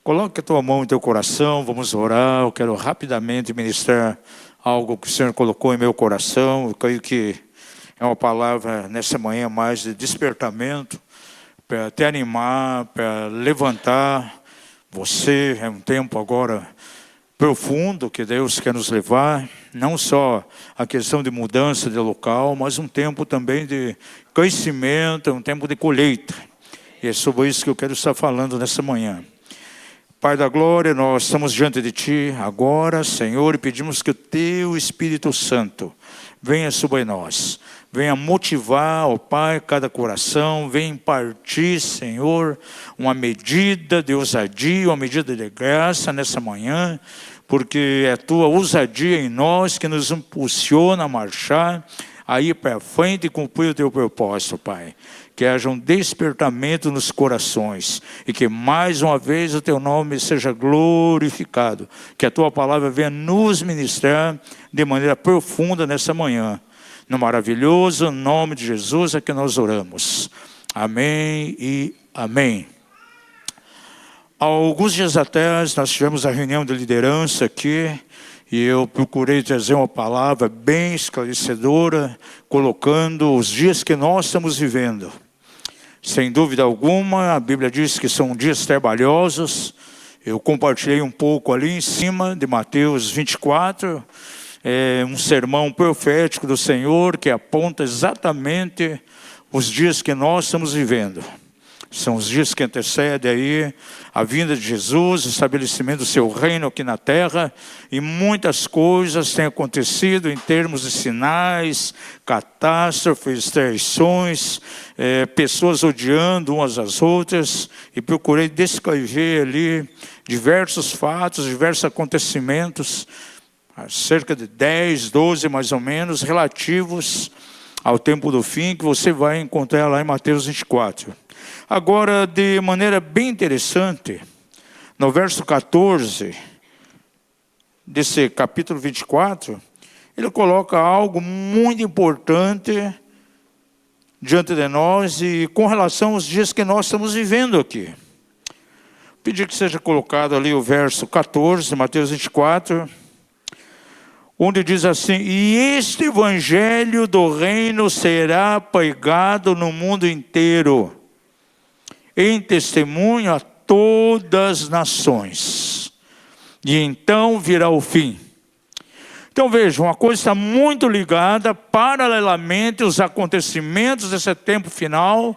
Coloque a tua mão no teu coração, vamos orar. Eu quero rapidamente ministrar algo que o Senhor colocou em meu coração. Eu creio que é uma palavra nessa manhã mais de despertamento, para te animar, para levantar você. É um tempo agora profundo que Deus quer nos levar, não só a questão de mudança de local, mas um tempo também de crescimento, um tempo de colheita. E é sobre isso que eu quero estar falando nessa manhã. Pai da glória, nós estamos diante de Ti agora, Senhor, e pedimos que o Teu Espírito Santo venha sobre nós. Venha motivar, ó Pai, cada coração, venha impartir, Senhor, uma medida de ousadia, uma medida de graça nessa manhã, porque é a Tua ousadia em nós que nos impulsiona a marchar, a ir para frente e cumprir o Teu propósito, Pai. Que haja um despertamento nos corações e que mais uma vez o Teu nome seja glorificado. Que a Tua palavra venha nos ministrar de maneira profunda nessa manhã. No maravilhoso nome de Jesus é que nós oramos. Amém e amém. Há alguns dias atrás nós tivemos a reunião de liderança aqui e eu procurei trazer uma palavra bem esclarecedora, colocando os dias que nós estamos vivendo. Sem dúvida alguma, a Bíblia diz que são dias trabalhosos. Eu compartilhei um pouco ali em cima de Mateus 24, um sermão profético do Senhor que aponta exatamente os dias que nós estamos vivendo. São os dias que antecedem aí a vinda de Jesus, o estabelecimento do seu reino aqui na terra, e muitas coisas têm acontecido em termos de sinais, catástrofes, traições, pessoas odiando umas às outras, e procurei descrever ali diversos fatos, diversos acontecimentos, cerca de 10, 12 mais ou menos, relativos ao tempo do fim, que você vai encontrar lá em Mateus 24. Agora, de maneira bem interessante, no verso 14 desse capítulo 24, ele coloca algo muito importante diante de nós e com relação aos dias que nós estamos vivendo aqui. Pedir que seja colocado ali o verso 14, Mateus 24, onde diz assim: e este evangelho do reino será pregado no mundo inteiro, em testemunho a todas as nações, e então virá o fim. Então vejam, uma coisa está muito ligada paralelamente aos acontecimentos desse tempo final,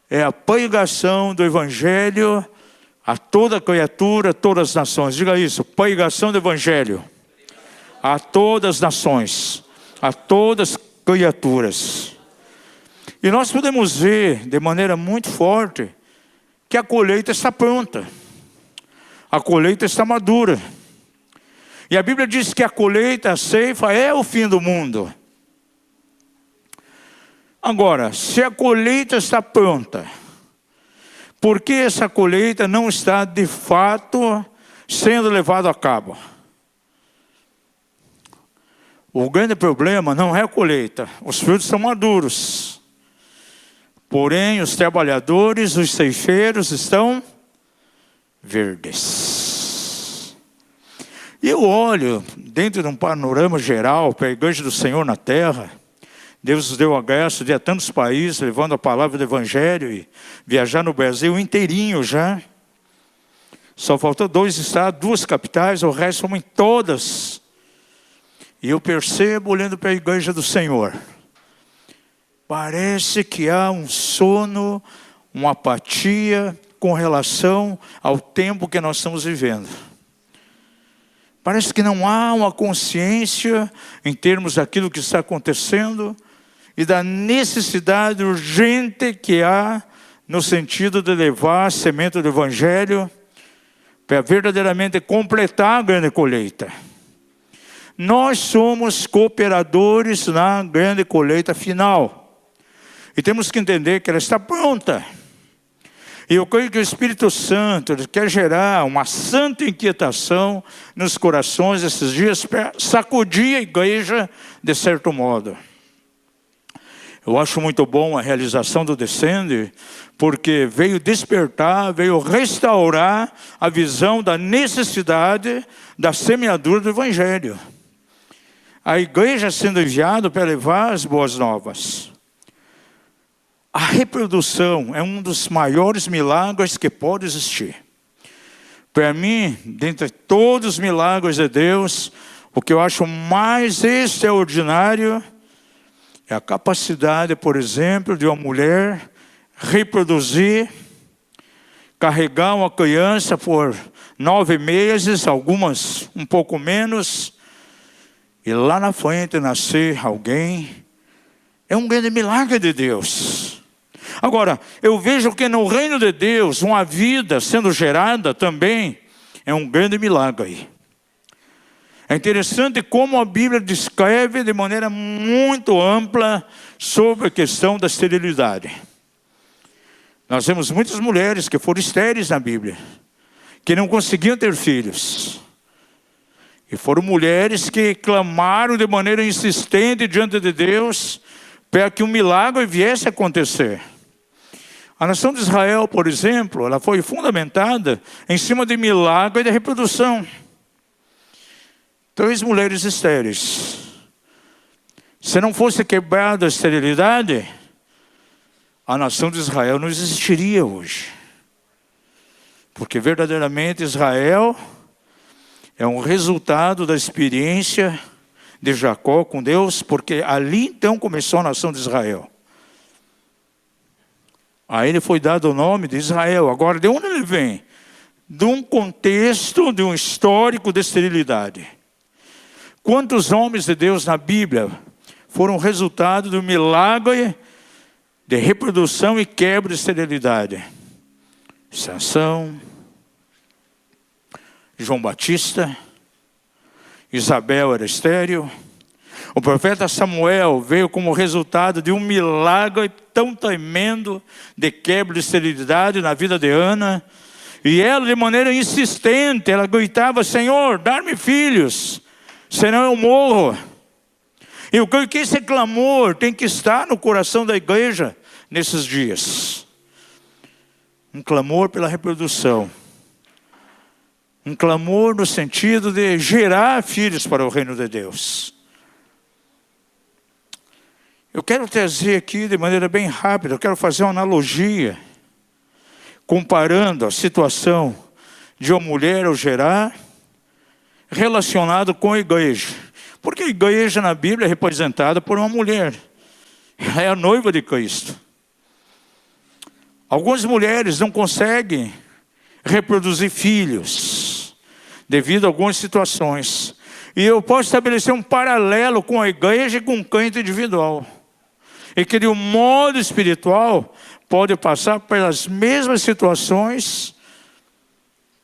é a pregação do evangelho a toda criatura, a todas as nações. Diga isso, pregação do evangelho a todas as nações, a todas as criaturas. E nós podemos ver de maneira muito forte que a colheita está pronta. A colheita está madura. E a Bíblia diz que a colheita, a ceifa, é o fim do mundo. Agora, se a colheita está pronta, por que essa colheita não está de fato sendo levada a cabo? O grande problema não é a colheita, os frutos estão maduros. Porém, os trabalhadores, os ceifeiros estão verdes. E eu olho dentro de um panorama geral para a igreja do Senhor na terra. Deus nos deu a graça de ir a tantos países, levando a palavra do evangelho e viajar no Brasil inteirinho já. Só faltou 2 estados, 2 capitais, o resto fomos em todas. E eu percebo, olhando para a igreja do Senhor, parece que há um sono, uma apatia com relação ao tempo que nós estamos vivendo. Parece que não há uma consciência em termos daquilo que está acontecendo e da necessidade urgente que há no sentido de levar a semente do evangelho para verdadeiramente completar a grande colheita. Nós somos cooperadores na grande colheita final. E temos que entender que ela está pronta. E eu creio que o Espírito Santo quer gerar uma santa inquietação nos corações esses dias para sacudir a igreja de certo modo. Eu acho muito bom a realização do Descende, porque veio despertar, veio restaurar a visão da necessidade da semeadura do Evangelho. A igreja sendo enviada para levar as boas novas. A reprodução é um dos maiores milagres que pode existir. Para mim, dentre todos os milagres de Deus, o que eu acho mais extraordinário é a capacidade, por exemplo, de uma mulher reproduzir, carregar uma criança por 9 meses, algumas um pouco menos, e lá na frente nascer alguém. É um grande milagre de Deus. Agora, eu vejo que no reino de Deus, uma vida sendo gerada também é um grande milagre. É interessante como a Bíblia descreve de maneira muito ampla sobre a questão da esterilidade. Nós vemos muitas mulheres que foram estéreis na Bíblia, que não conseguiam ter filhos. E foram mulheres que clamaram de maneira insistente diante de Deus para que um milagre viesse a acontecer. A nação de Israel, por exemplo, ela foi fundamentada em cima de milagre de reprodução. 3 mulheres estéreis. Se não fosse quebrada a esterilidade, a nação de Israel não existiria hoje. Porque verdadeiramente Israel é um resultado da experiência de Jacó com Deus, porque ali então começou a nação de Israel. A ele foi dado o nome de Israel. Agora, de onde ele vem? De um contexto, de um histórico de esterilidade. Quantos homens de Deus na Bíblia foram resultado do milagre de reprodução e quebra de esterilidade? Sansão, João Batista, Isabel era estéril. O profeta Samuel veio como resultado de um milagre tão tremendo de quebra de esterilidade na vida de Ana. E ela, de maneira insistente, ela gritava: Senhor, dá-me filhos, senão eu morro. E eu creio que esse clamor tem que estar no coração da igreja nesses dias. Um clamor pela reprodução. Um clamor no sentido de gerar filhos para o reino de Deus. Eu quero trazer aqui de maneira bem rápida, eu quero fazer uma analogia, comparando a situação de uma mulher ao gerar, relacionado com a igreja. Porque a igreja na Bíblia é representada por uma mulher. Ela é a noiva de Cristo. Algumas mulheres não conseguem reproduzir filhos, devido a algumas situações. E eu posso estabelecer um paralelo com a igreja e com o crente individual. E que de um modo espiritual pode passar pelas mesmas situações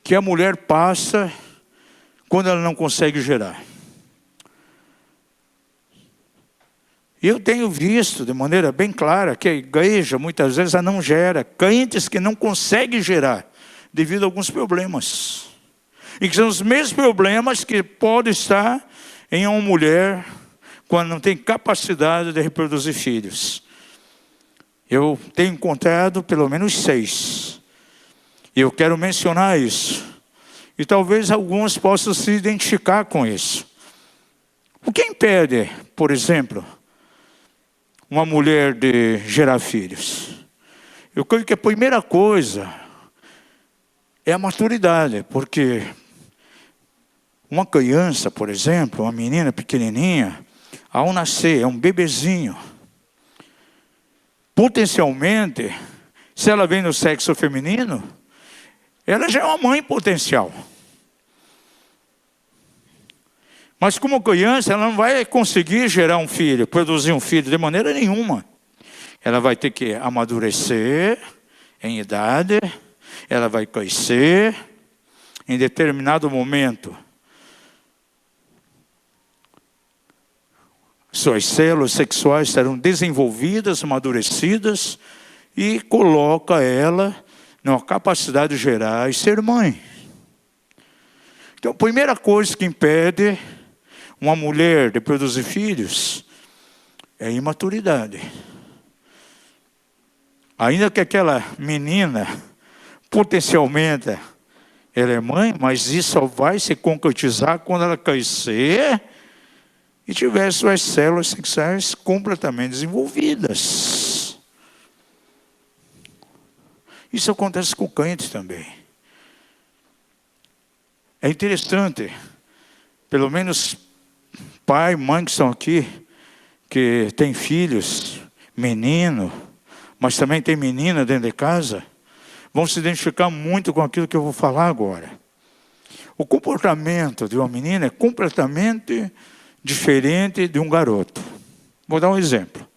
que a mulher passa quando ela não consegue gerar. Eu tenho visto de maneira bem clara que a igreja muitas vezes ela não gera, crentes que não conseguem gerar devido a alguns problemas. E que são os mesmos problemas que podem estar em uma mulher quando não tem capacidade de reproduzir filhos. Eu tenho encontrado pelo menos 6. E eu quero mencionar isso. E talvez alguns possam se identificar com isso. O que impede, por exemplo, uma mulher de gerar filhos? Eu creio que a primeira coisa é a maturidade, porque uma criança, por exemplo, uma menina pequenininha, ao nascer, é um bebezinho. Potencialmente, se ela vem no sexo feminino, ela já é uma mãe potencial. Mas como criança, ela não vai conseguir gerar um filho, produzir um filho de maneira nenhuma. Ela vai ter que amadurecer em idade, ela vai crescer em determinado momento. Suas células sexuais serão desenvolvidas, amadurecidas e coloca ela numa capacidade de gerar e ser mãe. Então, a primeira coisa que impede uma mulher de produzir filhos é a imaturidade. Ainda que aquela menina, potencialmente, ela é mãe, mas isso só vai se concretizar quando ela crescer e tiver suas células sexuais completamente desenvolvidas. Isso acontece com o crente também. É interessante, pelo menos pai e mãe que estão aqui, que tem filhos, menino, mas também tem menina dentro de casa, vão se identificar muito com aquilo que eu vou falar agora. O comportamento de uma menina é completamente diferente de um garoto. Vou dar um exemplo.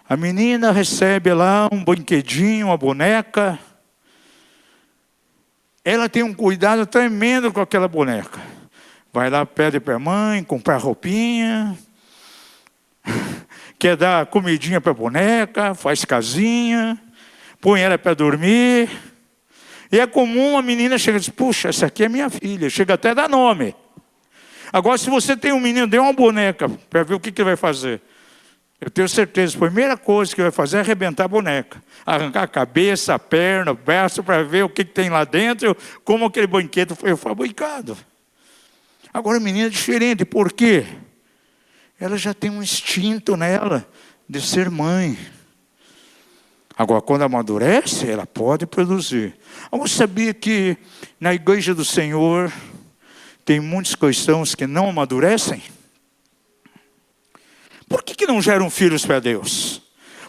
A menina recebe lá um brinquedinho, uma boneca. Ela tem um cuidado tremendo com aquela boneca. Vai lá, pede para a mãe, comprar roupinha. Quer dar comidinha para a boneca, faz casinha. Põe ela para dormir. E é comum a menina chegar e dizer, puxa, essa aqui é minha filha. Chega até a dar nome. Agora, se você tem um menino, dê uma boneca para ver o que ele vai fazer. Eu tenho certeza, a primeira coisa que vai fazer é arrebentar a boneca. Arrancar a cabeça, a perna, o braço, para ver o que tem lá dentro, como aquele brinquedo foi fabricado. Agora a menina é diferente, por quê? Ela já tem um instinto nela de ser mãe. Agora, quando amadurece, ela pode produzir. Eu sabia que na igreja do Senhor tem muitos cristãos que não amadurecem? Por que não geram filhos para Deus?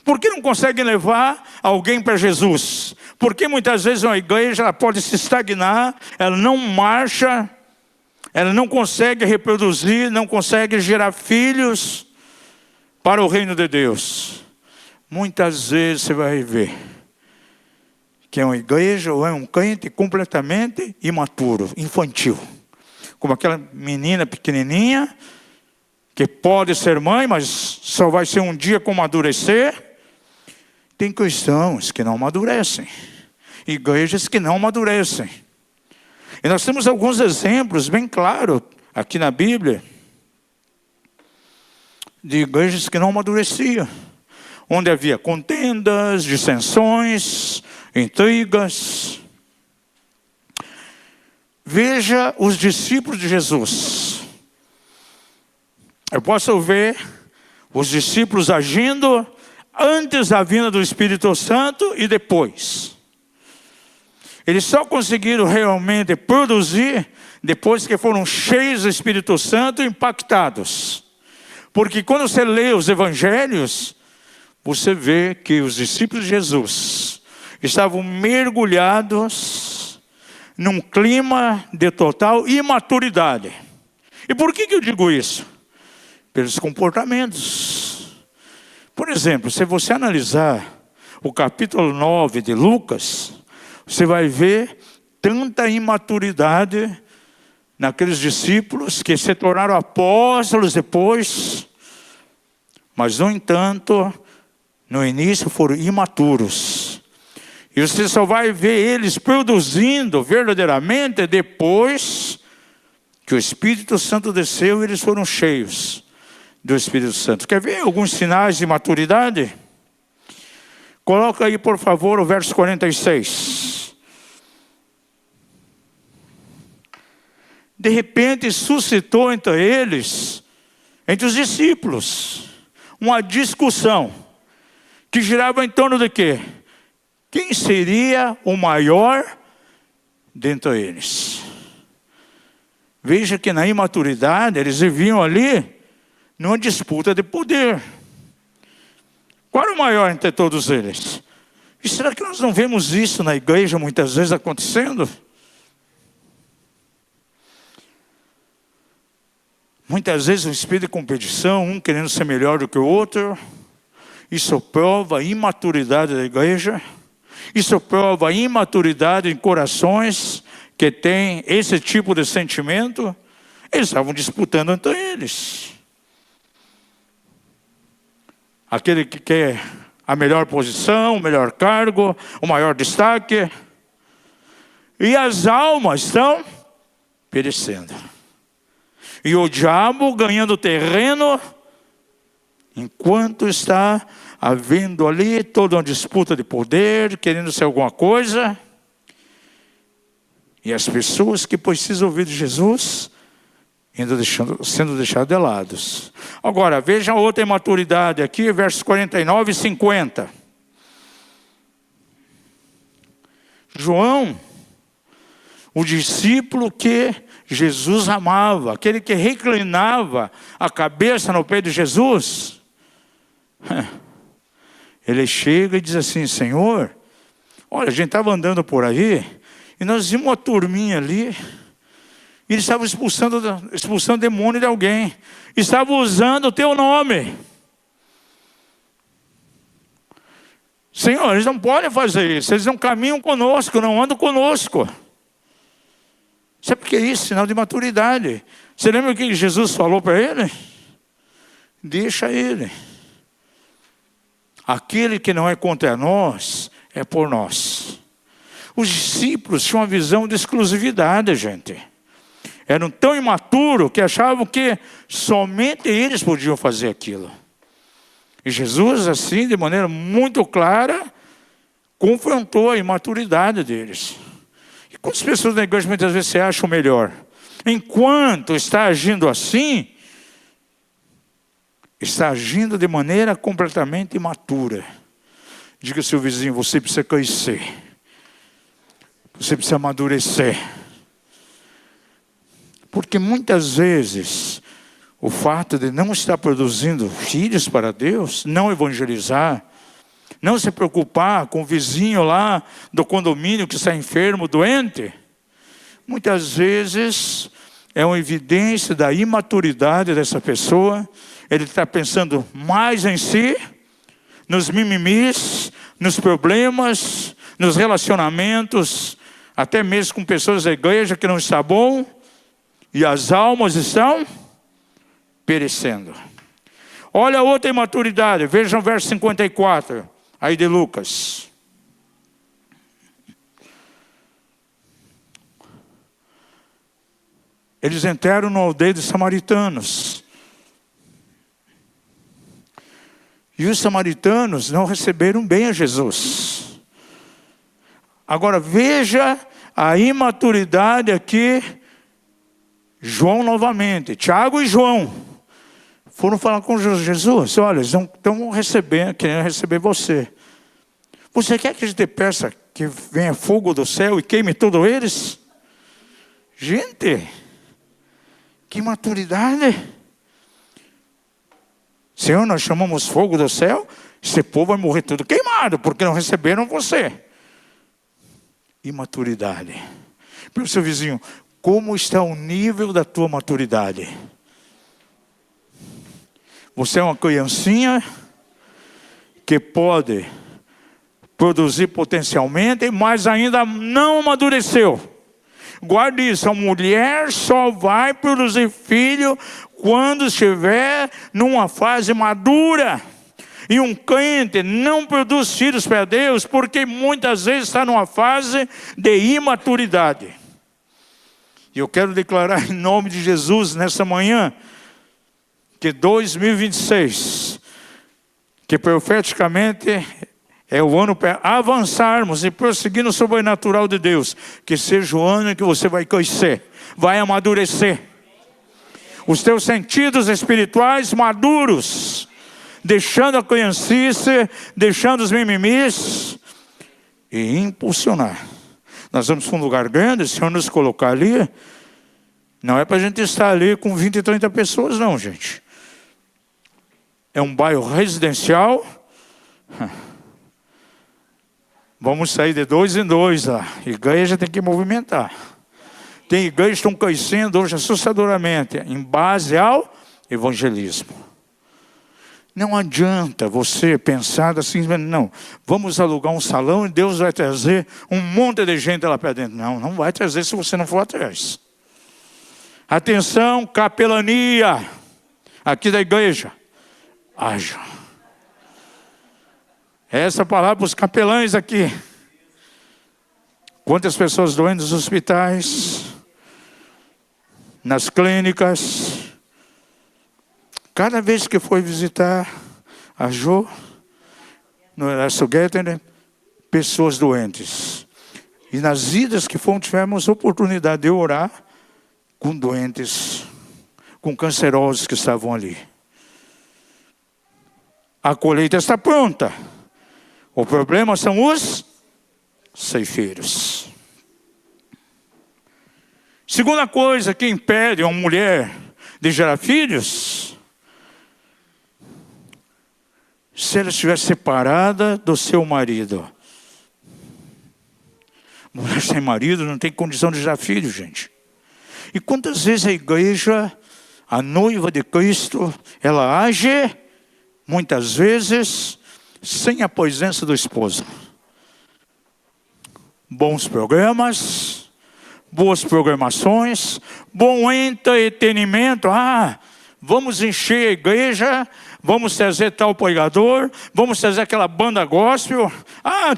Por que não conseguem levar alguém para Jesus? Porque muitas vezes uma igreja ela pode se estagnar, ela não marcha, ela não consegue reproduzir, não consegue gerar filhos para o reino de Deus. Muitas vezes você vai ver que é uma igreja ou é um crente completamente imaturo, infantil. Como aquela menina pequenininha, que pode ser mãe, mas só vai ser um dia com amadurecer. Tem cristãos que não amadurecem. Igrejas que não amadurecem. E nós temos alguns exemplos bem claros aqui na Bíblia de igrejas que não amadureciam. Onde havia contendas, dissensões, intrigas. Veja os discípulos de Jesus. Eu posso ver os discípulos agindo antes da vinda do Espírito Santo e depois. Eles só conseguiram realmente produzir depois que foram cheios do Espírito Santo e impactados. Porque quando você lê os evangelhos, você vê que os discípulos de Jesus estavam mergulhados num clima de total imaturidade. E por que eu digo isso? Pelos comportamentos. Por exemplo, se você analisar o capítulo 9 de Lucas, você vai ver tanta imaturidade naqueles discípulos que se tornaram apóstolos depois, mas no entanto, no início foram imaturos. E você só vai ver eles produzindo verdadeiramente depois que o Espírito Santo desceu e eles foram cheios do Espírito Santo. Quer ver alguns sinais de maturidade? Coloca aí, por favor, o verso 46. De repente suscitou entre eles, entre os discípulos, uma discussão que girava em torno de quê? Quem seria o maior dentre eles? Veja que na imaturidade eles viviam ali numa disputa de poder. Qual era o maior entre todos eles? E será que nós não vemos isso na igreja muitas vezes acontecendo? Muitas vezes um espírito de competição, um querendo ser melhor do que o outro. Isso prova a imaturidade da igreja. Isso prova a imaturidade em corações que têm esse tipo de sentimento. Eles estavam disputando entre eles. Aquele que quer a melhor posição, o melhor cargo, o maior destaque. E as almas estão perecendo. E o diabo ganhando terreno, enquanto está havendo ali toda uma disputa de poder, querendo ser alguma coisa. E as pessoas que precisam ouvir de Jesus, sendo deixadas de lado. Agora, veja outra imaturidade aqui, versos 49 e 50. João, o discípulo que Jesus amava, aquele que reclinava a cabeça no pé de Jesus, ele chega e diz assim: Senhor, olha, a gente estava andando por aí, e nós vimos uma turminha ali, e eles estavam expulsando demônio de alguém, estavam usando o teu nome. Senhor, eles não podem fazer isso, eles não caminham conosco, não andam conosco. Sabe o que é isso? Sinal de maturidade. Você lembra o que Jesus falou para ele? Deixa ele. Aquele que não é contra nós, é por nós. Os discípulos tinham uma visão de exclusividade, gente. Eram tão imaturos que achavam que somente eles podiam fazer aquilo. E Jesus, assim, de maneira muito clara, confrontou a imaturidade deles. E quantas pessoas na igreja muitas vezes se acham melhor? Enquanto está agindo assim, está agindo de maneira completamente imatura. Diga ao seu vizinho: você precisa crescer. Você precisa amadurecer. Porque muitas vezes o fato de não estar produzindo filhos para Deus, não evangelizar, não se preocupar com o vizinho lá do condomínio que está enfermo, doente, muitas vezes é uma evidência da imaturidade dessa pessoa. Ele está pensando mais em si, nos mimimis, nos problemas, nos relacionamentos, até mesmo com pessoas da igreja que não está bom, e as almas estão perecendo. Olha outra imaturidade, vejam o verso 54, aí de Lucas. Eles entraram na aldeia dos samaritanos. E os samaritanos não receberam bem a Jesus. Agora veja a imaturidade aqui. João novamente, Tiago e João foram falar com Jesus: olha, eles não estão querendo receber você. Você quer que a gente peça que venha fogo do céu e queime todos eles? Gente, que maturidade! Senhor, nós chamamos fogo do céu, esse povo vai morrer tudo queimado, porque não receberam você. Imaturidade. Para o seu vizinho: como está o nível da tua maturidade? Você é uma criancinha que pode produzir potencialmente, mas ainda não amadureceu. Guarde isso, a mulher só vai produzir filho quando estiver numa fase madura. E um crente não produz filhos para Deus porque muitas vezes está numa fase de imaturidade. E eu quero declarar em nome de Jesus nessa manhã que 2026, que profeticamente é o ano para avançarmos e prosseguir no sobrenatural de Deus, que seja o ano em que você vai crescer, vai amadurecer. Os teus sentidos espirituais maduros, deixando a criancice, deixando os mimimis e impulsionar. Nós vamos para um lugar grande, o Senhor nos colocar ali, não é para a gente estar ali com 20 e 30 pessoas não, gente. É um bairro residencial. Vamos sair de 2 em 2 lá. Igreja tem que movimentar. Tem igrejas que estão crescendo hoje assustadoramente, em base ao evangelismo. Não adianta você pensar assim: não, vamos alugar um salão e Deus vai trazer um monte de gente lá para dentro. Não, não vai trazer se você não for atrás. Atenção, capelania, aqui da igreja, haja. Essa palavra para os capelães aqui. Quantas pessoas doentes nos hospitais, nas clínicas. Cada vez que foi visitar a Jo, no Erasto Gettner, pessoas doentes. E nas idas que fomos, tivemos oportunidade de orar com doentes, com cancerosos que estavam ali. A colheita está pronta. O problema são os ceifeiros. Segunda coisa que impede uma mulher de gerar filhos, se ela estiver separada do seu marido. Mulher sem marido não tem condição de gerar filhos, gente. E quantas vezes a igreja, a noiva de Cristo, ela age, muitas vezes, sem a presença do esposo. Bons programas, boas programações, bom entretenimento. Vamos encher a igreja, vamos trazer tal pregador, vamos trazer aquela banda gospel.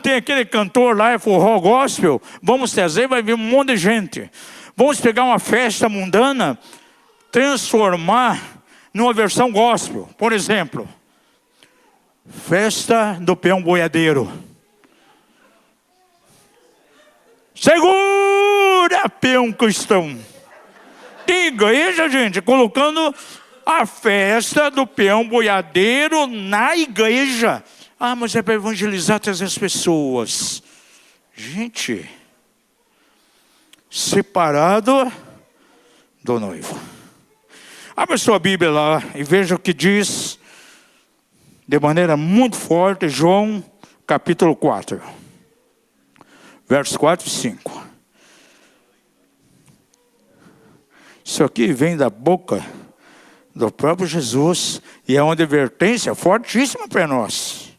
Tem aquele cantor lá, é forró gospel. Vamos trazer, vai vir um monte de gente. Vamos pegar uma festa mundana, transformar numa versão gospel. Por exemplo, festa do peão boiadeiro. Segura, peão cristão. Tem igreja, gente, colocando a festa do peão boiadeiro na igreja. Mas é para evangelizar, trazer as pessoas. Gente, separado do noivo. Abra sua Bíblia lá e veja o que diz de maneira muito forte João capítulo 4. Versos 4 e 5. Isso aqui vem da boca do próprio Jesus e é uma advertência fortíssima para nós.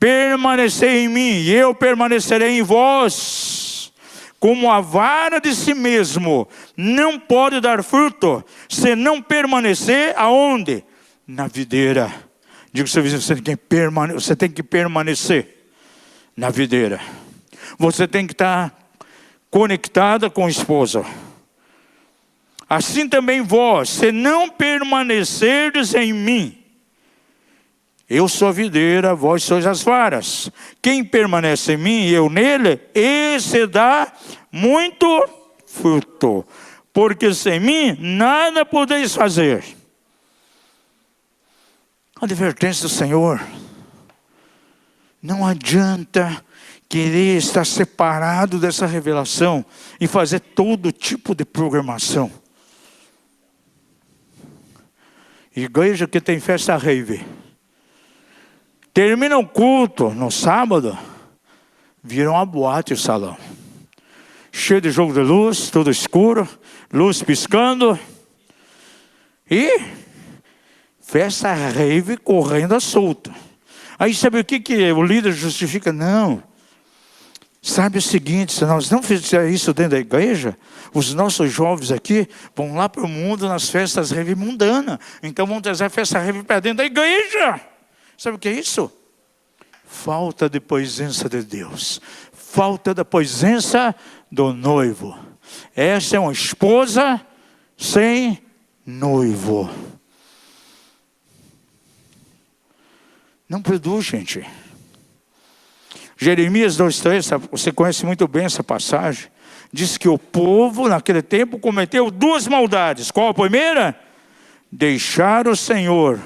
Permanecei em mim e eu permanecerei em vós. Como a vara de si mesmo não pode dar fruto se não permanecer aonde? Na videira. Digo ao seu vizinho, você tem que permanecer na videira. Você tem que estar conectada com o esposo. Assim também vós, se não permanecerdes em mim, eu sou a videira, vós sois as varas. Quem permanece em mim e eu nele, esse dá muito fruto. Porque sem mim nada podeis fazer. A advertência do Senhor. Não adianta querer estar separado dessa revelação e fazer todo tipo de programação. Igreja que tem festa rave. Termina o culto no sábado, vira uma boate o salão. Cheio de jogo de luz, tudo escuro, luz piscando. E festa rave correndo à solta. Aí sabe o que o líder justifica? Não. Sabe o seguinte, se nós não fizermos isso dentro da igreja, os nossos jovens aqui vão lá para o mundo nas festas rave mundanas. Então vão trazer a festa rave para dentro da igreja. Sabe o que é isso? Falta de presença de Deus. Falta da presença do noivo. Essa é uma esposa sem noivo. Não produz, gente. Jeremias 2,3, você conhece muito bem essa passagem. Diz que o povo naquele tempo cometeu duas maldades. Qual a primeira? Deixar o Senhor,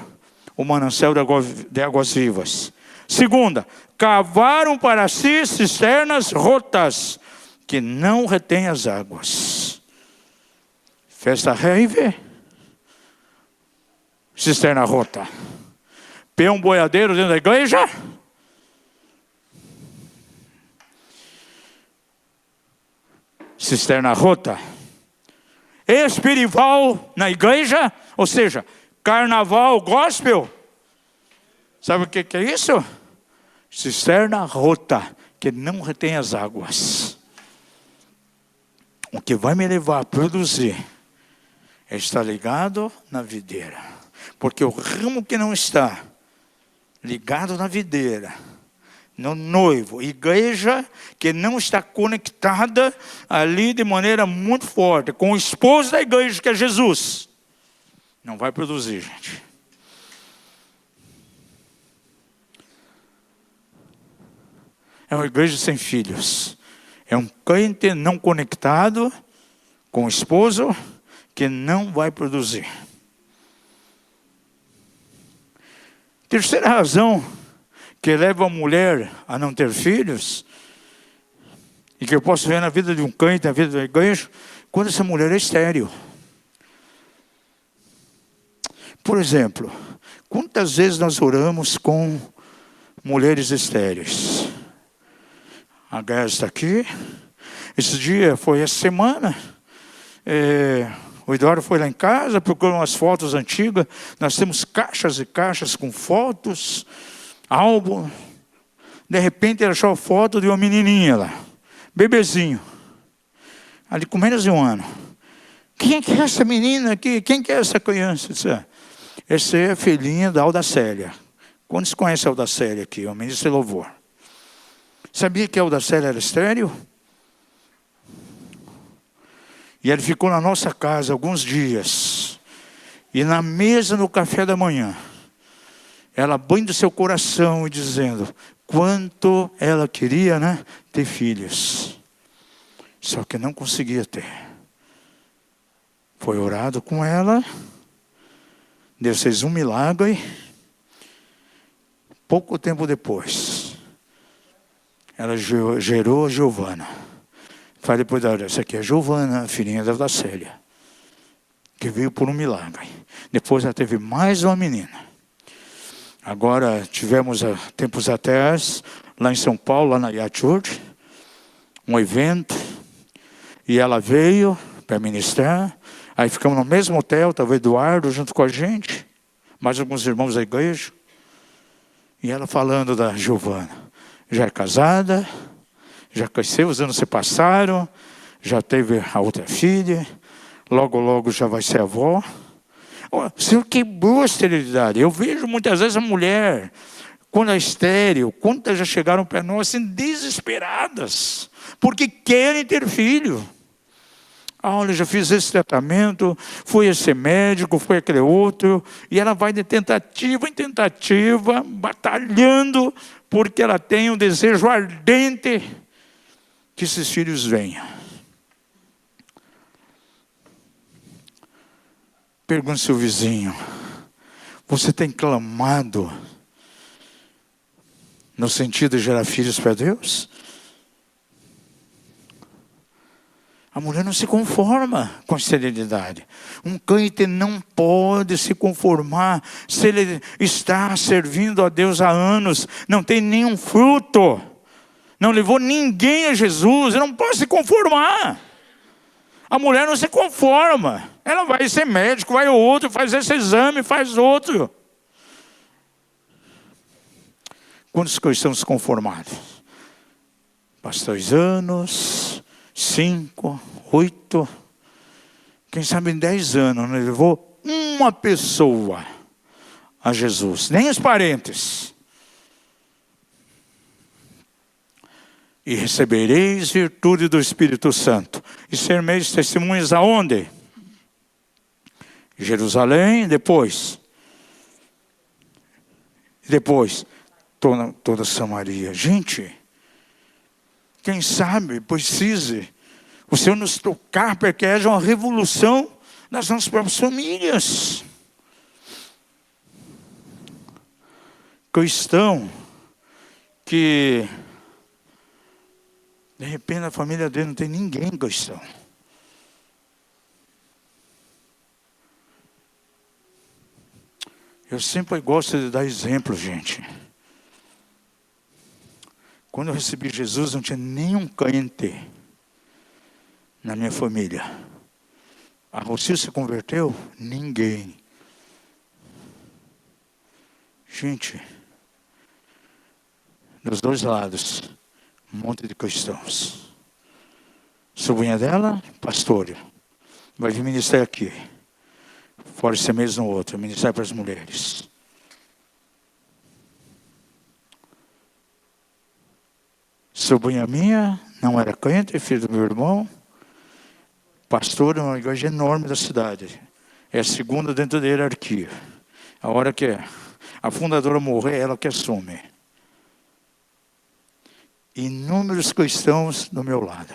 o manancial de águas vivas. Segunda, cavaram para si cisternas rotas, que não retêm as águas. Festa rave, cisterna rota. Peão boiadeiro dentro da igreja. Cisterna rota. Espirival na igreja, ou seja, carnaval gospel. Sabe o que é isso? Cisterna rota, que não retém as águas. O que vai me levar a produzir é estar ligado na videira. Porque o ramo que não está ligado na videira, no noivo, igreja que não está conectada ali de maneira muito forte com o esposo da igreja, que é Jesus, não vai produzir, gente. É uma igreja sem filhos. É um crente não conectado com o esposo que não vai produzir. Terceira razão que leva a mulher a não ter filhos, e que eu posso ver na vida de um crente, na vida da igreja, quando essa mulher é estéril. Por exemplo, quantas vezes nós oramos com mulheres estéreis? A Gaia está aqui. Esse dia foi essa semana. O Eduardo foi lá em casa, procurou umas fotos antigas. Nós temos caixas e caixas com fotos, álbum. De repente ele achou a foto de uma menininha lá, bebezinho, ali com menos de 1 ano. Quem que é essa menina aqui? Quem que é essa criança? Essa é a filhinha da Audacélia. Quantos conhecem a Audacélia aqui? O ministro de louvor. Sabia que a Audacélia era estéril? E ele ficou na nossa casa alguns dias. E na mesa, no café da manhã, ela abrindo seu coração e dizendo quanto ela queria, ter filhos. Só que não conseguia ter. Foi orado com ela. Deus fez um milagre. Pouco tempo depois, ela gerou a Giovana. Falei depois da hora, essa aqui é a Giovana, a filhinha da Audacélia, que veio por um milagre. Depois ela teve mais uma menina. Agora tivemos, há tempos atrás, lá em São Paulo, lá na Yacht Church, um evento, e ela veio para ministrar. Aí ficamos no mesmo hotel, estava o Eduardo junto com a gente, mais alguns irmãos da igreja. E ela falando da Giovana, já é casada, já cresceu, os anos se passaram, já teve a outra filha, logo, logo já vai ser avó. O Senhor quebrou a esterilidade. Eu vejo muitas vezes a mulher, quando é estéril, quantas já chegaram para nós assim, desesperadas, porque querem ter filho. Olha, já fiz esse tratamento, foi esse médico, foi aquele outro, e ela vai de tentativa em tentativa, batalhando, porque ela tem um desejo ardente que esses filhos venham. Pergunte ao seu vizinho, você tem clamado no sentido de gerar filhos para Deus? A mulher não se conforma com a esterilidade. Um crente não pode se conformar se ele está servindo a Deus há anos, não tem nenhum fruto, não levou ninguém a Jesus, ele não pode se conformar. A mulher não se conforma. Ela vai ser médico, vai outro, faz esse exame, faz outro. Quantos cristãos conformados? Pastor, 2 anos, 5, 8, quem sabe em 10 anos, não levou uma pessoa a Jesus, nem os parentes. E recebereis virtude do Espírito Santo. E sereis testemunhas aonde? Jerusalém, depois toda Samaria. Gente, quem sabe precise o Senhor nos tocar para que haja uma revolução nas nossas próprias famílias. Cristão que de repente a família dele não tem ninguém cristão. Eu sempre gosto de dar exemplo, gente. Quando eu recebi Jesus, não tinha nenhum crente na minha família. A Rocio se converteu? Ninguém. Gente, dos dois lados, um monte de cristãos. Sobrinha dela, pastor. Vai vir ministrar aqui. Fora esse mês no outro, ministrar para as mulheres. Sobrinha minha, não era crente, filho do meu irmão. Pastor, é uma igreja enorme da cidade. É a segunda dentro da hierarquia. A hora que a fundadora morrer, ela que assume. inúmeros cristãos do meu lado.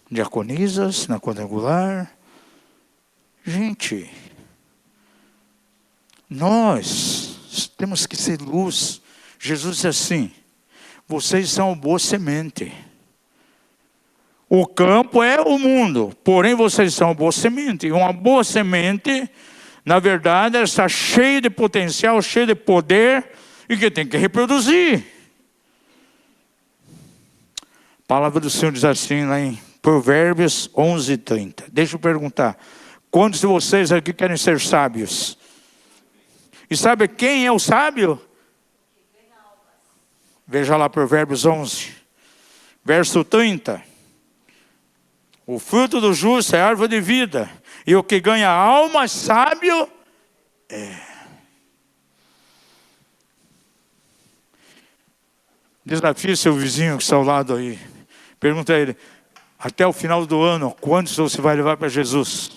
Diaconisas na quadrangular. Gente, nós temos que ser luz. Jesus disse assim: vocês são boa semente. O campo é o mundo, porém vocês são boa semente. E uma boa semente, na verdade, ela está cheia de potencial, cheia de poder, e que tem que reproduzir. A palavra do Senhor diz assim, lá em Provérbios 11:30. Deixa eu perguntar, quantos de vocês aqui querem ser sábios? E sabe quem é o sábio? Veja lá Provérbios 11, verso 30. O fruto do justo é árvore de vida, e o que ganha alma sábio é. Desafie seu vizinho que está ao lado aí. Pergunta a ele, até o final do ano, quantos você vai levar para Jesus?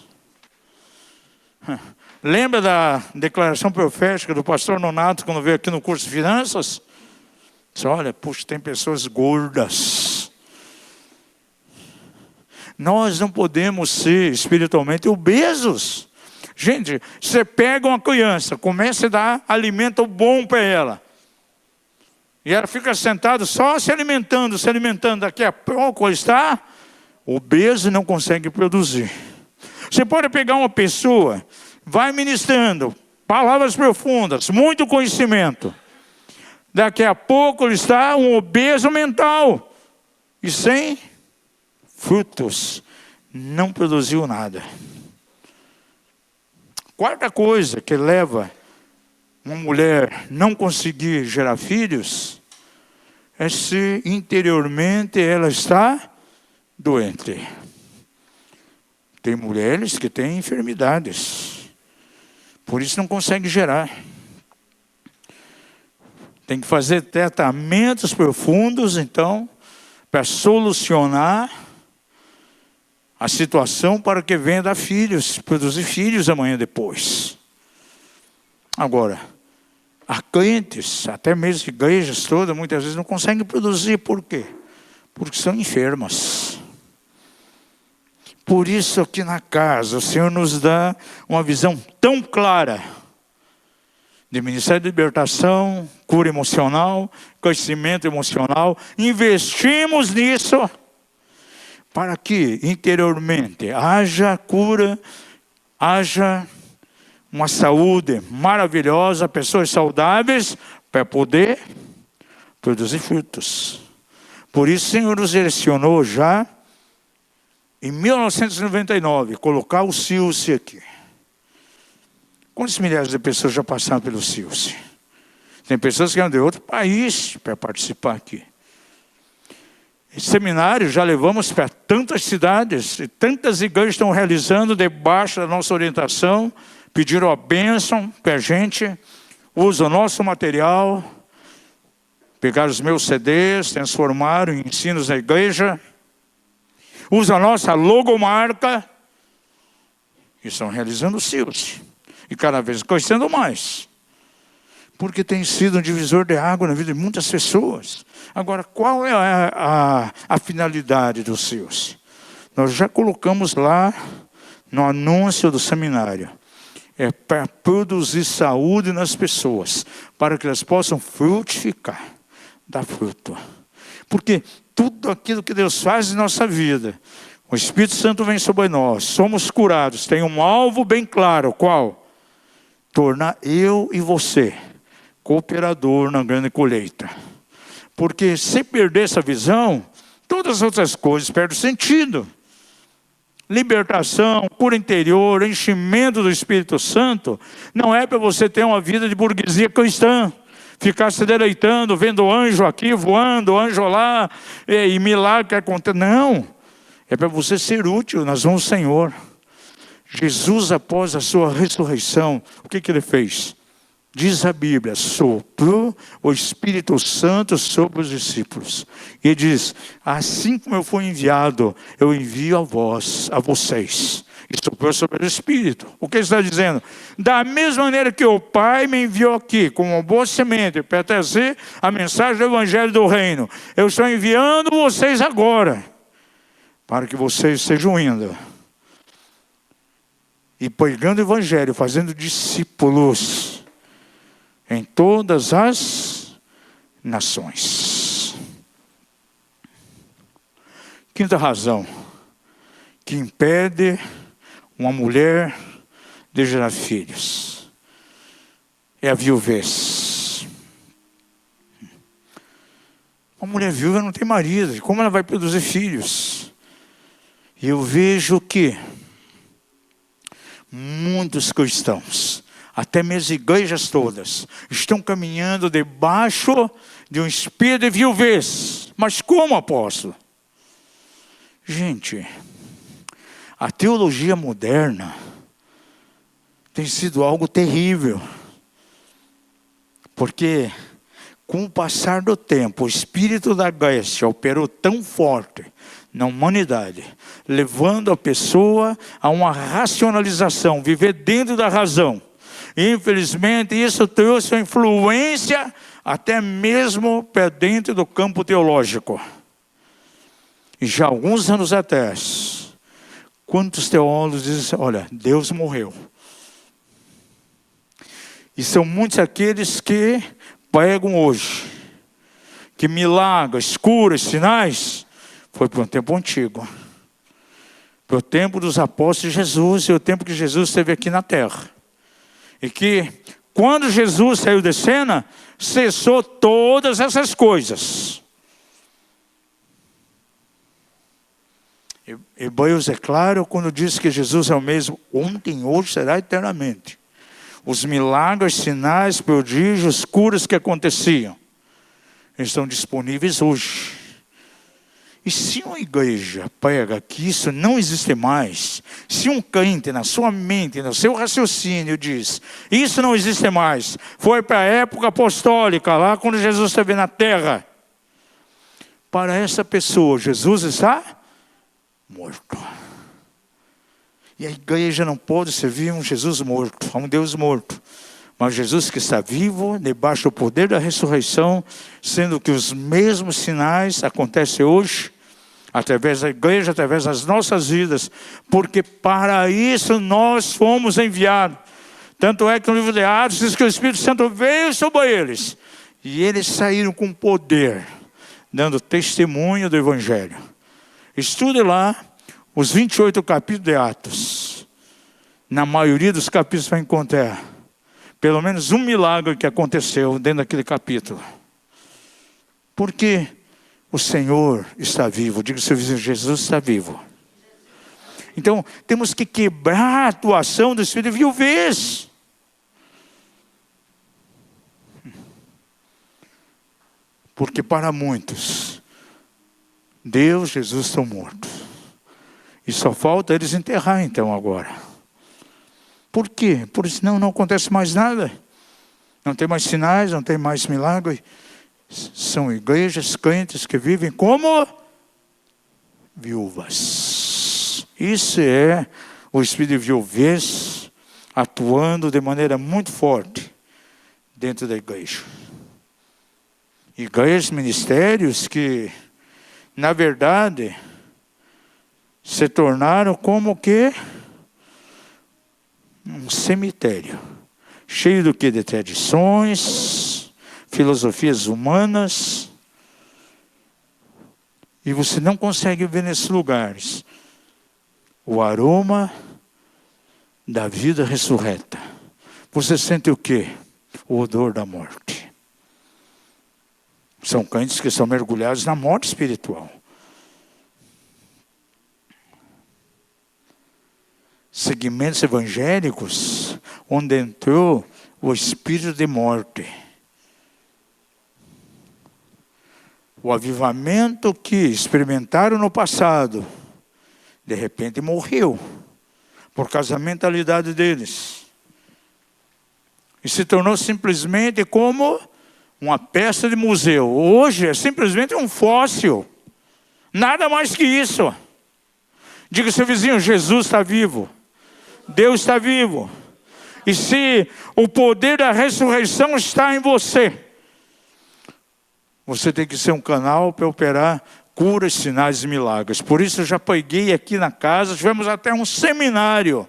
Lembra da declaração profética do pastor Nonato, quando veio aqui no curso de finanças? Disse, olha, puxa, tem pessoas gordas. Nós não podemos ser espiritualmente obesos. Gente, você pega uma criança, começa a dar alimento bom para ela. E ela fica sentada só se alimentando. Daqui a pouco ela está obeso e não consegue produzir. Você pode pegar uma pessoa, vai ministrando, palavras profundas, muito conhecimento. Daqui a pouco ele está um obeso mental. E sem frutos, não produziu nada. Quarta coisa que leva uma mulher não conseguir gerar filhos é se interiormente ela está doente. Tem mulheres que têm enfermidades, por isso não consegue gerar. Tem que fazer tratamentos profundos, então, para solucionar a situação para que venha dar filhos, produzir filhos amanhã depois. Agora, há crentes, até mesmo igrejas todas, muitas vezes não conseguem produzir. Por quê? Porque são enfermas. Por isso aqui na casa, o Senhor nos dá uma visão tão clara de ministério de libertação, cura emocional, crescimento emocional. Investimos nisso para que interiormente haja cura, haja uma saúde maravilhosa, pessoas saudáveis, para poder produzir frutos. Por isso o Senhor nos direcionou já, em 1999, colocar o Silce aqui. Quantas milhares de pessoas já passaram pelo Silce? Tem pessoas que vêm de outro país para participar aqui. Esse seminário já levamos para tantas cidades, e tantas igrejas estão realizando debaixo da nossa orientação, pediram a bênção para a gente, usa o nosso material, pegaram os meus CDs, transformaram em ensinos da igreja, usa a nossa logomarca, e estão realizando o Silce. E cada vez crescendo mais. Porque tem sido um divisor de água na vida de muitas pessoas. Agora, qual é a finalidade do Silce? Nós já colocamos lá no anúncio do seminário. É para produzir saúde nas pessoas, para que elas possam frutificar, dar fruto. Porque tudo aquilo que Deus faz em nossa vida, o Espírito Santo vem sobre nós, somos curados, tem um alvo bem claro, qual? Tornar eu e você cooperador na grande colheita. Porque se perder essa visão, todas as outras coisas perdem sentido. Libertação, cura interior, enchimento do Espírito Santo, não é para você ter uma vida de burguesia cristã, ficar se deleitando, vendo anjo aqui voando, anjo lá, e milagre que acontece. Não, é para você ser útil nas mãos do Senhor. Jesus, após a sua ressurreição, o que ele fez? diz a Bíblia, soprou o Espírito Santo sobre os discípulos. E ele diz, assim como eu fui enviado, eu envio a vós, a vocês. E soprou sobre o Espírito. O que ele está dizendo? Da mesma maneira que o Pai me enviou aqui, como uma boa semente, para trazer a mensagem do Evangelho do Reino, eu estou enviando vocês agora, para que vocês sejam indo e pregando o Evangelho, fazendo discípulos em todas as nações. Quinta razão que impede uma mulher de gerar filhos é a viuvez. Uma mulher viúva não tem marido, como ela vai produzir filhos? E eu vejo que muitos cristãos, até mesmo igrejas todas, estão caminhando debaixo de um espírito de viuvez. Mas como, apóstolo? Gente, a teologia moderna tem sido algo terrível. Porque com o passar do tempo, o espírito da graça operou tão forte na humanidade, levando a pessoa a uma racionalização, viver dentro da razão. E, infelizmente, isso trouxe uma influência até mesmo para dentro do campo teológico. E já alguns anos atrás, quantos teólogos dizem, olha, Deus morreu. E são muitos aqueles que pregam hoje, que milagres, curas, sinais, foi para um tempo antigo. Para o tempo dos apóstolos de Jesus e o tempo que Jesus esteve aqui na terra. E que, quando Jesus saiu de cena, cessou todas essas coisas. Hebreus é claro quando diz que Jesus é o mesmo ontem, hoje, será eternamente. Os milagres, sinais, prodígios, curas que aconteciam, estão disponíveis hoje. E se uma igreja prega que isso não existe mais, se um crente na sua mente, no seu raciocínio diz, isso não existe mais, foi para a época apostólica, lá quando Jesus esteve na terra, para essa pessoa, Jesus está morto. E a igreja não pode servir um Jesus morto, a um Deus morto. Mas Jesus que está vivo, debaixo do poder da ressurreição, sendo que os mesmos sinais acontecem hoje, através da igreja, através das nossas vidas, porque para isso nós fomos enviados. Tanto é que no livro de Atos diz que o Espírito Santo veio sobre eles, e eles saíram com poder, dando testemunho do Evangelho. Estude lá os 28 capítulos de Atos. Na maioria dos capítulos vai encontrar pelo menos um milagre que aconteceu dentro daquele capítulo. Porque o Senhor está vivo. Diga ao seu vizinho, Jesus está vivo. Então, temos que quebrar a atuação do espírito de viuvez. Porque para muitos, Deus, Jesus estão mortos. E só falta eles enterrar então agora. Por quê? Por isso não acontece mais nada. Não tem mais sinais, não tem mais milagres. São igrejas, crentes que vivem como viúvas. Isso é o espírito de viuvez atuando de maneira muito forte dentro da igreja. Igrejas, ministérios que, na verdade, se tornaram como que um cemitério, cheio do que? De tradições, filosofias humanas, e você não consegue ver nesses lugares o aroma da vida ressurreta. Você sente o que? O odor da morte. São crentes que são mergulhados na morte espiritual. Segmentos evangélicos onde entrou o espírito de morte. O avivamento que experimentaram no passado, de repente morreu, por causa da mentalidade deles. E se tornou simplesmente como uma peça de museu. Hoje é simplesmente um fóssil. Nada mais que isso. Diga ao seu vizinho, Jesus está vivo. Deus está vivo. E se o poder da ressurreição está em você, você tem que ser um canal para operar curas, sinais e milagres. Por isso eu já preguei aqui na casa, tivemos até um seminário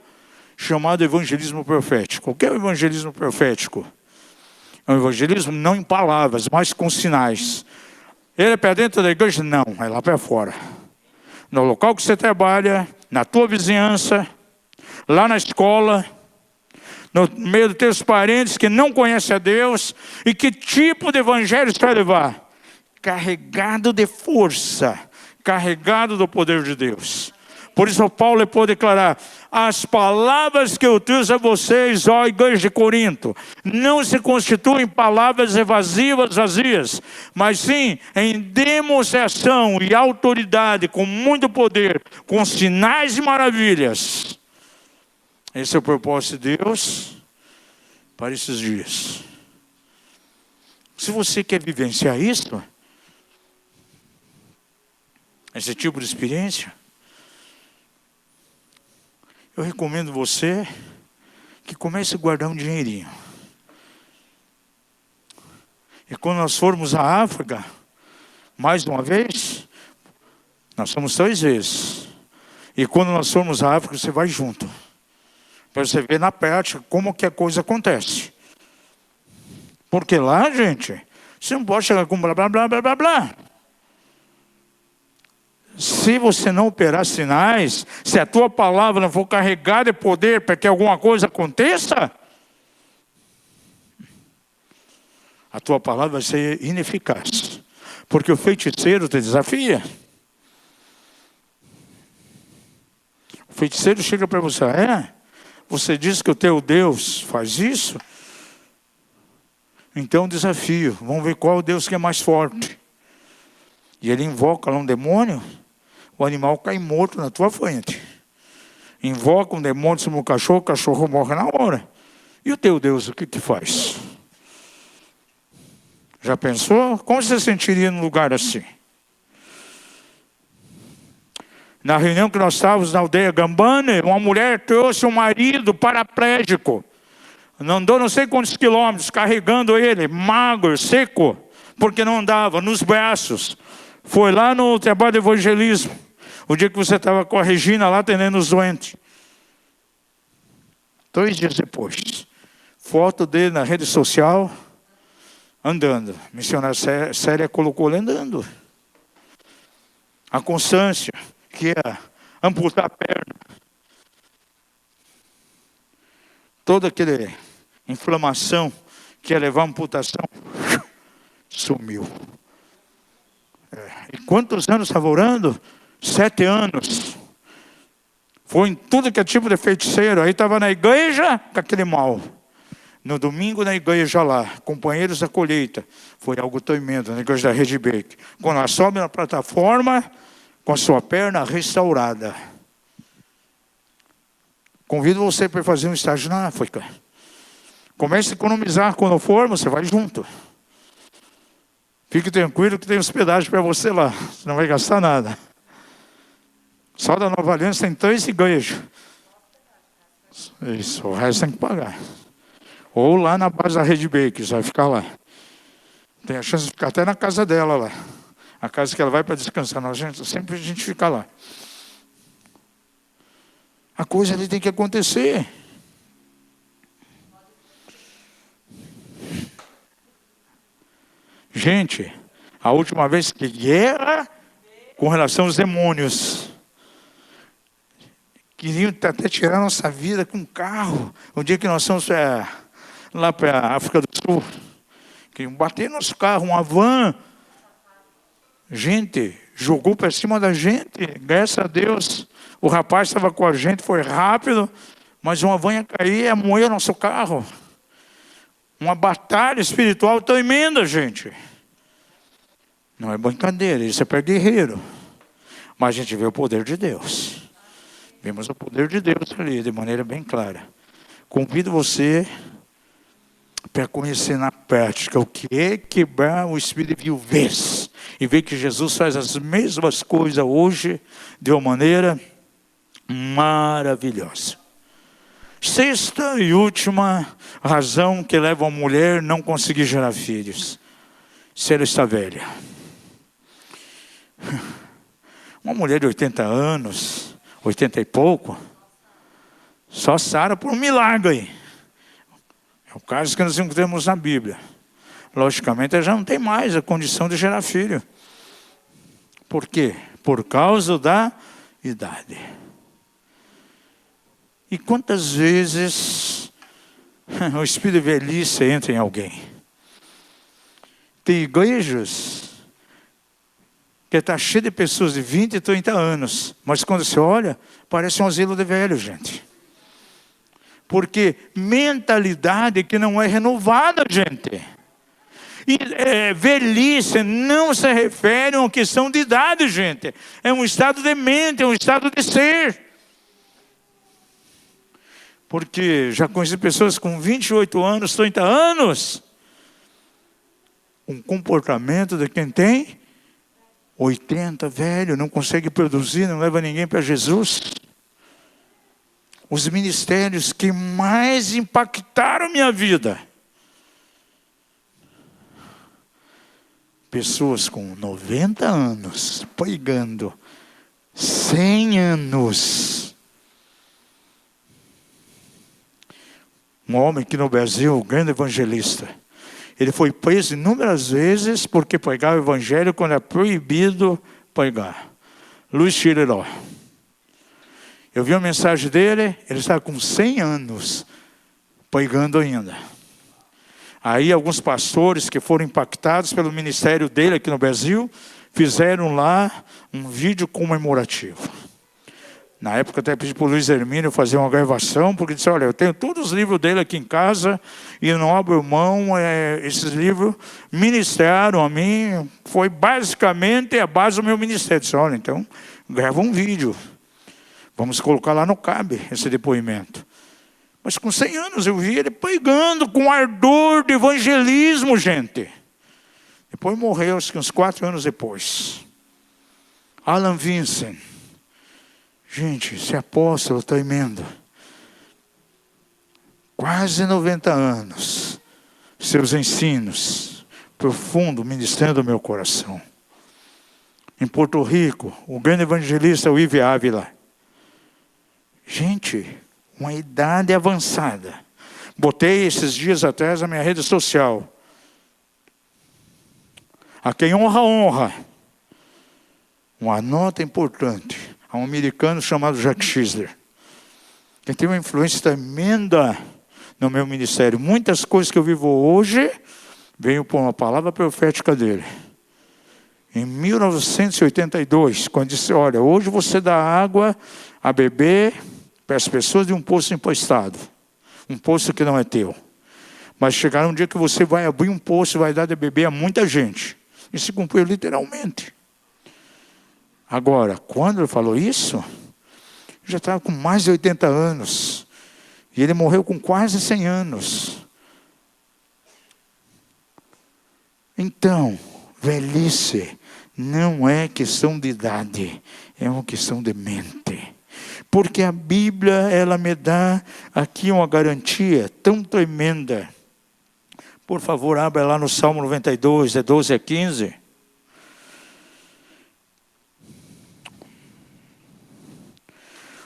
chamado evangelismo profético. O que é o evangelismo profético? É um evangelismo não em palavras, mas com sinais. Ele é para dentro da igreja? Não, é lá para fora. No local que você trabalha, na tua vizinhança, lá na escola, no meio dos teus parentes que não conhecem a Deus. E que tipo de evangelho você vai levar? Carregado de força, carregado do poder de Deus. Por isso Paulo pode declarar: as palavras que eu trouxe a vocês, ó igreja de Corinto, não se constituem palavras evasivas, vazias, mas sim em demonstração e autoridade, com muito poder, com sinais e maravilhas. Esse é o propósito de Deus para esses dias. Se você quer vivenciar isso, esse tipo de experiência, eu recomendo você que comece a guardar um dinheirinho. E quando nós formos à África, mais uma vez, nós somos 3 vezes. E quando nós formos à África, você vai junto. Para você ver na prática como que a coisa acontece. Porque lá, gente, você não pode chegar com blá, blá, blá, blá, blá, blá. Se você não operar sinais, se a tua palavra não for carregada de poder para que alguma coisa aconteça, a tua palavra vai ser ineficaz. Porque o feiticeiro te desafia. O feiticeiro chega para você: você diz que o teu Deus faz isso? Então desafio, vamos ver qual é o Deus que é mais forte. E ele invoca lá um demônio, o animal cai morto na tua frente. Invoca um demônio sobre o cachorro morre na hora. E o teu Deus, o que faz? Já pensou? Como você se sentiria num lugar assim? Na reunião que nós estávamos na aldeia Gambane, uma mulher trouxe um marido paraplégico. Andou não sei quantos quilômetros, carregando ele, magro, seco, porque não andava, nos braços. Foi lá no trabalho de evangelismo, o dia que você estava com a Regina lá atendendo os doentes. 2 dias depois, foto dele na rede social, andando. A missionária Célia colocou ele andando. A Constância, que ia amputar a perna. Toda aquela inflamação que ia levar a amputação, sumiu. E quantos anos estava orando? 7 anos. Foi em tudo que é tipo de feiticeiro. Aí estava na igreja com aquele mal. No domingo na igreja lá, companheiros da colheita. Foi algo tremendo na igreja da Rede Bake. Quando ela sobe na plataforma, com a sua perna restaurada. Convido você para fazer um estágio na África. Comece a economizar quando for, você vai junto. Fique tranquilo que tem hospedagem para você lá. Você não vai gastar nada. Só da Nova Aliança tem 3 igrejas. Isso, o resto tem que pagar. Ou lá na base da Rede Bake, você vai ficar lá. Tem a chance de ficar até na casa dela lá. A casa que ela vai para descansar. Sempre a gente fica lá. A coisa ali tem que acontecer. Gente, a última vez que guerra com relação aos demônios. Queriam até tirar nossa vida com um carro. O dia que nós fomos lá para a África do Sul. Queriam bater nosso carro, uma van. Gente, jogou para cima da gente. Graças a Deus, o rapaz estava com a gente, foi rápido. Mas uma van ia cair, ia moer nosso carro. Uma batalha espiritual tremenda, gente. Não é brincadeira, isso é para guerreiro. Mas a gente vê o poder de Deus. Vemos o poder de Deus ali, de maneira bem clara. Convido você para conhecer na prática o que é quebrar o espírito de viuvez e ver que Jesus faz as mesmas coisas hoje de uma maneira maravilhosa. Sexta e última razão que leva a mulher a não conseguir gerar filhos: se ela está velha. Uma mulher de 80 anos, 80 e pouco, só sara por um milagre. É o caso que nós encontramos na Bíblia. Logicamente, ela já não tem mais a condição de gerar filho. Por quê? Por causa da idade. E quantas vezes o espírito de velhice entra em alguém? Tem igrejas que está cheio de pessoas de 20 e 30 anos, mas quando você olha, parece um asilo de velho, gente. Porque mentalidade que não é renovada, gente. E velhice não se refere a uma questão de idade, gente. É um estado de mente, é um estado de ser. Porque já conheci pessoas com 28 anos, 30 anos, um comportamento de quem tem 80, velho, não consegue produzir, não leva ninguém para Jesus. Os ministérios que mais impactaram minha vida: pessoas com 90 anos, pregando 100 anos. Um homem aqui no Brasil, um grande evangelista. Ele foi preso inúmeras vezes porque pregava o evangelho quando é proibido pregar. Luiz Chiriló. Eu vi uma mensagem dele, ele estava com 100 anos, pregando ainda. Aí alguns pastores que foram impactados pelo ministério dele aqui no Brasil, fizeram lá um vídeo comemorativo. Na época eu até pedi para o Luiz Hermínio fazer uma gravação, porque disse: olha, eu tenho todos os livros dele aqui em casa, e eu não abro mão, esses livros ministraram a mim, foi basicamente a base do meu ministério. Eu disse: olha, então grava um vídeo, vamos colocar lá no CAB esse depoimento. Mas com 100 anos eu vi ele pregando com ardor de evangelismo, gente. Depois morreu, acho que uns 4 anos depois. Alan Vincent. Gente, esse apóstolo tremendo. Quase 90 anos. Seus ensinos, profundo, ministrando o meu coração. Em Porto Rico, o grande evangelista Ive Ávila. Gente, uma idade avançada. Botei esses dias atrás na minha rede social. A quem honra, honra. Uma nota importante. A um americano chamado Jack Schisler. Que tem uma influência tremenda no meu ministério. Muitas coisas que eu vivo hoje, veio por uma palavra profética dele. Em 1982, quando disse: olha, hoje você dá água a beber para as pessoas de um poço emprestado. Um poço que não é teu. Mas chegará um dia que você vai abrir um poço e vai dar de beber a muita gente. Isso se cumpriu literalmente. Agora, quando ele falou isso, já estava com mais de 80 anos. E ele morreu com quase 100 anos. Então, velhice não é questão de idade, é uma questão de mente. Porque a Bíblia, ela me dá aqui uma garantia tão tremenda. Por favor, abra lá no Salmo 92, 12 a 15.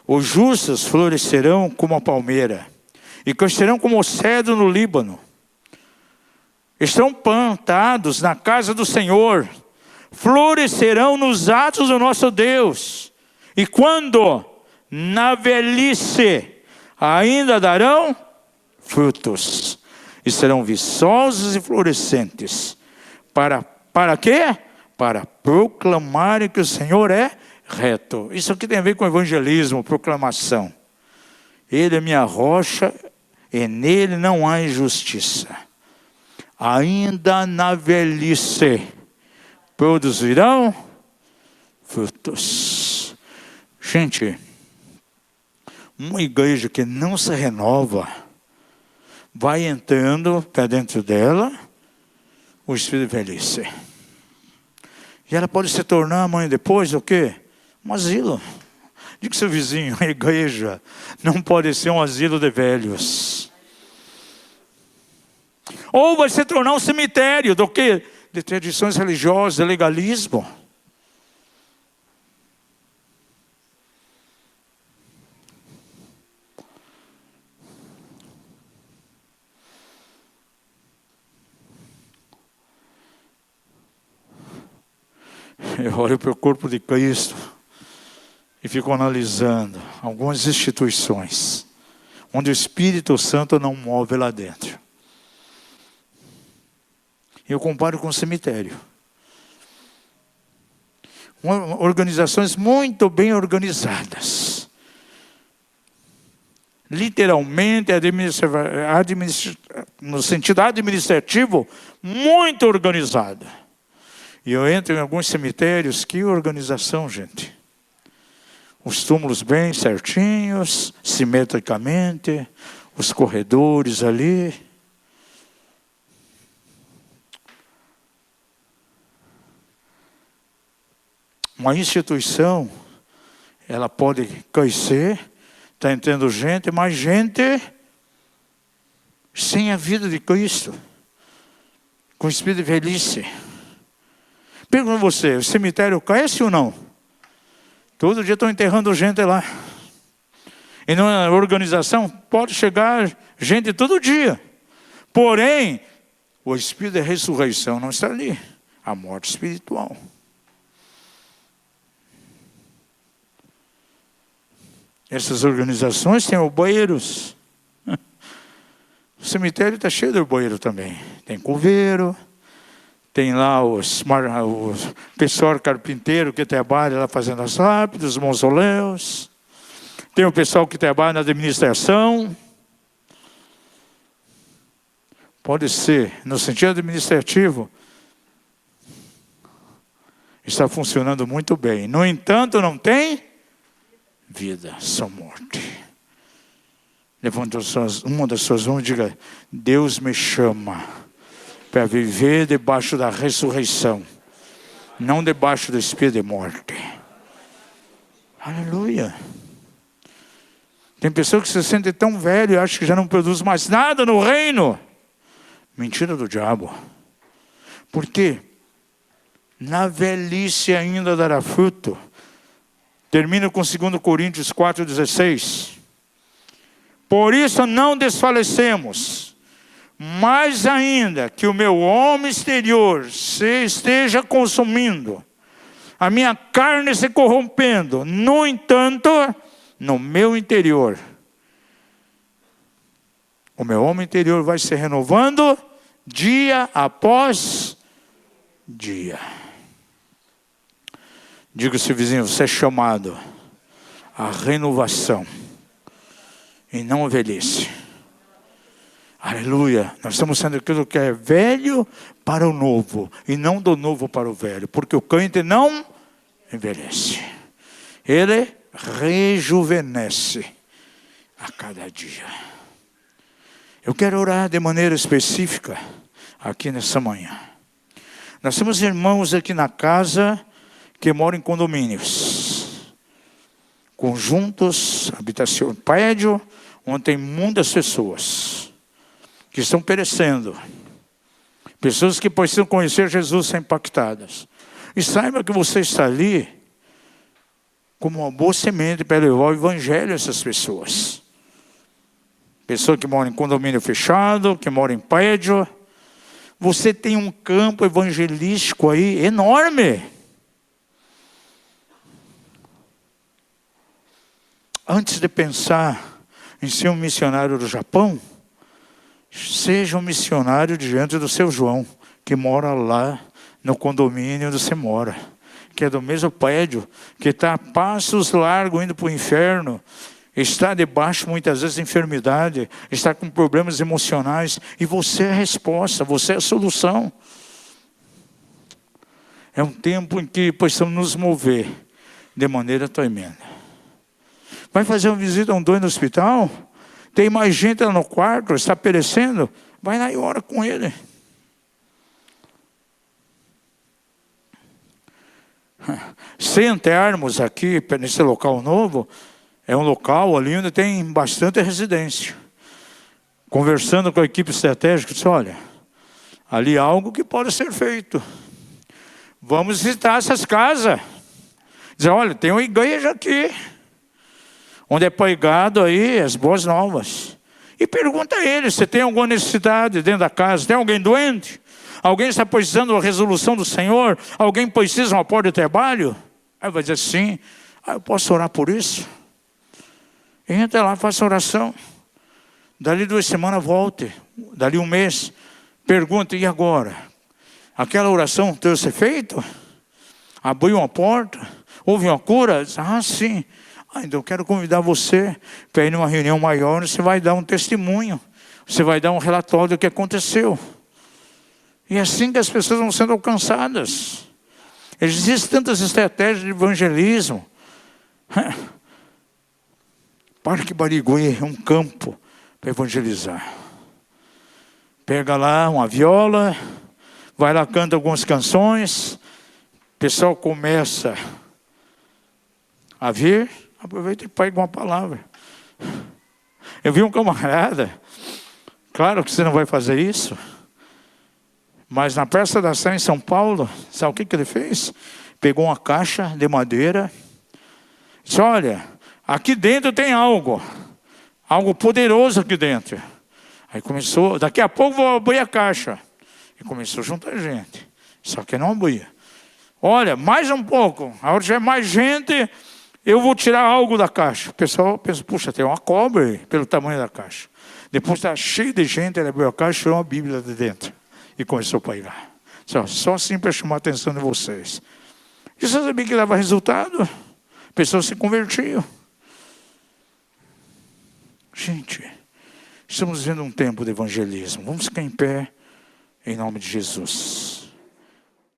Os justos florescerão como a palmeira, e crescerão como o cedro no Líbano. Estão plantados na casa do Senhor, florescerão nos atos do nosso Deus. E quando? Na velhice, ainda darão frutos. E serão viçosos e florescentes. Para quê? Para proclamarem que o Senhor é reto. Isso aqui tem a ver com evangelismo, proclamação. Ele é minha rocha, e nele não há injustiça. Ainda na velhice produzirão frutos. Gente, uma igreja que não se renova vai entrando para dentro dela o espírito de velhice. E ela pode se tornar, amanhã depois, o quê? Um asilo. Diga ao seu vizinho, a igreja não pode ser um asilo de velhos. Ou vai se tornar um cemitério do quê? De tradições religiosas, de legalismo. Eu olho para o corpo de Cristo e fico analisando algumas instituições onde o Espírito Santo não move lá dentro. Eu comparo com o cemitério. Organizações muito bem organizadas. Literalmente, no sentido administrativo, muito organizada. E eu entro em alguns cemitérios, que organização, gente. Os túmulos bem certinhos, simetricamente, os corredores ali. Uma instituição, ela pode crescer, está entrando gente, mas gente sem a vida de Cristo, com espírito de velhice. Pergunto a você, o cemitério cresce ou não? Todo dia estão enterrando gente lá. E na organização pode chegar gente todo dia. Porém, o espírito da ressurreição não está ali. A morte espiritual. Essas organizações têm banheiros. O cemitério está cheio de banheiro também. Tem coveiro. Tem lá o pessoal carpinteiro que trabalha lá fazendo as lápides, os mausoléus. Tem o pessoal que trabalha na administração. Pode ser, no sentido administrativo, está funcionando muito bem. No entanto, não tem vida, só morte. Levanta uma das suas mãos e diga: Deus me chama para viver debaixo da ressurreição, não debaixo do espírito de morte. Aleluia. Tem pessoa que se sente tão velho e acha que já não produz mais nada no reino. Mentira do diabo. Por quê? Na velhice ainda dará fruto. Termino com 2 Coríntios 4,16. Por isso não desfalecemos, mais ainda que o meu homem exterior se esteja consumindo, a minha carne se corrompendo, no entanto, no meu interior, o meu homem interior vai se renovando dia após dia. Diga ao seu vizinho, você é chamado à renovação e não a velhice. Aleluia, nós estamos sendo aquilo que é velho para o novo, e não do novo para o velho, porque o crente não envelhece, ele rejuvenesce a cada dia. Eu quero orar de maneira específica aqui nessa manhã. Nós temos irmãos aqui na casa que moram em condomínios, conjuntos, habitação, prédio, onde tem muitas pessoas que estão perecendo. Pessoas que precisam conhecer Jesus são impactadas. E saiba que você está ali como uma boa semente para levar o evangelho a essas pessoas. Pessoa que mora em condomínio fechado, que mora em prédio. Você tem um campo evangelístico aí enorme. Antes de pensar em ser um missionário do Japão, seja um missionário diante do seu João, que mora lá no condomínio onde você mora, que é do mesmo prédio, que está a passos largos indo para o inferno, está debaixo muitas vezes de enfermidade, está com problemas emocionais, e você é a resposta, você é a solução. É um tempo em que precisamos nos mover de maneira tremenda. Vai fazer uma visita a um doente no hospital? Tem mais gente lá no quarto, está perecendo. Vai lá e ora com ele. Se entrarmos aqui, nesse local novo, é um local ali onde tem bastante residência. Conversando com a equipe estratégica, disse, olha, ali há algo que pode ser feito. Vamos visitar essas casas. Diz, olha, tem uma igreja aqui, onde é pregado aí as boas novas. E pergunta a ele, se tem alguma necessidade dentro da casa, tem alguém doente? Alguém está precisando da resolução do Senhor? Alguém precisa de uma porta de trabalho? Aí vai dizer sim. Eu posso orar por isso? Entra lá, faça oração. Dali 2 semanas volte. Dali 1 mês. Pergunta, e agora? Aquela oração tem que ser feita? Abriu uma porta? Houve uma cura? Sim. Então eu quero convidar você para ir numa reunião maior. Você vai dar um testemunho. Você vai dar um relatório do que aconteceu. E é assim que as pessoas vão sendo alcançadas. Existem tantas estratégias de evangelismo. Parque Barigui é um campo para evangelizar. Pega lá uma viola, vai lá, canta algumas canções, o pessoal começa a vir, aproveita e pega uma palavra. Eu vi um camarada, claro que você não vai fazer isso, mas na Praça da Sé em São Paulo, sabe o que ele fez? Pegou uma caixa de madeira, disse, olha, aqui dentro tem algo poderoso aqui dentro. Aí começou, daqui a pouco vou abrir a caixa. E começou a juntar gente, só que não abria. Olha, mais um pouco, a hora que tiver mais gente, eu vou tirar algo da caixa. O pessoal pensa, puxa, tem uma cobra aí, pelo tamanho da caixa. Depois está cheio de gente, ele abriu a caixa e tirou uma Bíblia de dentro. E começou a pregar. Só assim para chamar a atenção de vocês. E você sabia que dava resultado? Pessoas se convertiam. Gente, estamos vivendo um tempo de evangelismo. Vamos ficar em pé, em nome de Jesus.